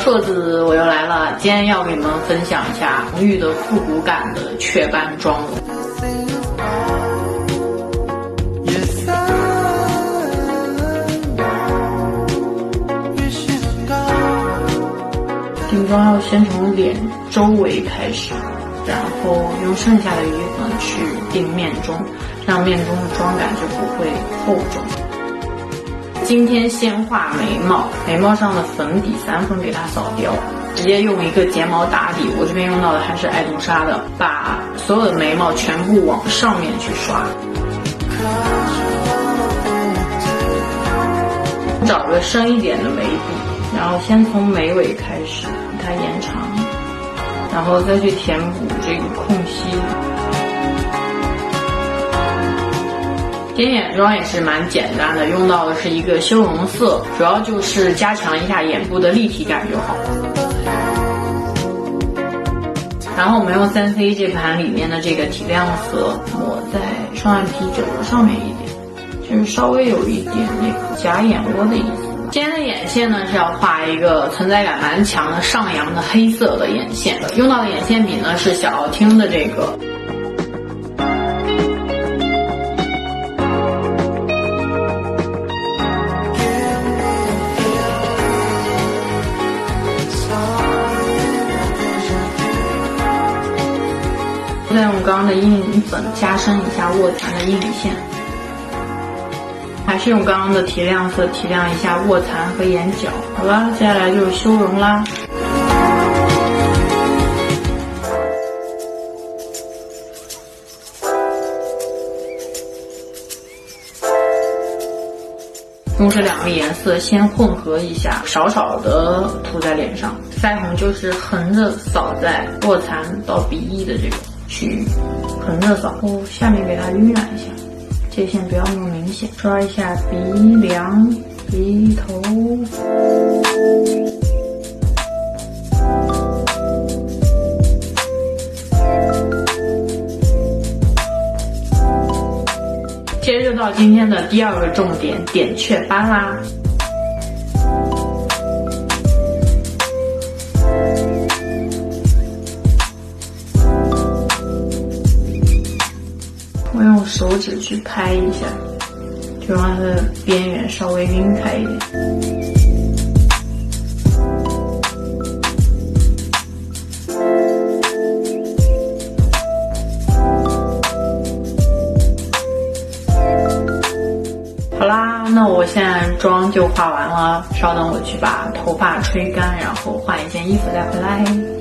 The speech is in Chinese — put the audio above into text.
硕子，我又来了。今天要给你们分享一下浓郁的复古感的雀斑妆容。定妆要先从脸周围开始，然后用剩下的余粉去定面中，让面中的妆感就不会厚重。今天先画眉毛，眉毛上的粉底3分给它扫掉，直接用一个睫毛打底。我这边用到的还是爱杜莎的，把所有的眉毛全部往上面去刷。找个深一点的眉笔，然后先从眉尾开始把它延长，然后再去填补这个空隙。点眼妆也是蛮简单的，用到的是一个修容色，主要就是加强一下眼部的立体感就好。然后我们用3C 这盘里面的这个提亮色抹在双眼皮褶子上面一点，就是稍微有一点那个假眼窝的意思。今天的眼线呢是要画一个存在感蛮强的上扬的黑色的眼线，用到的眼线笔呢是小奥汀的这个。再用刚刚的阴影粉加深一下卧蚕的阴影线，还是用刚刚的提亮色提亮一下卧蚕和眼角。好了，接下来就是修容啦。用这2个颜色先混合一下，少少的涂在脸上。腮红就是横着扫在卧蚕到鼻翼的这个区域，横着扫，然后下面给它晕染一下，界限不要那么明显，刷一下鼻梁、鼻头。接着到今天的第2个重点，点雀斑啦。我用手指去拍一下，就让它的边缘稍微晕开一点。好啦，那我现在妆就画完了，稍等我去把头发吹干，然后换一件衣服再回来。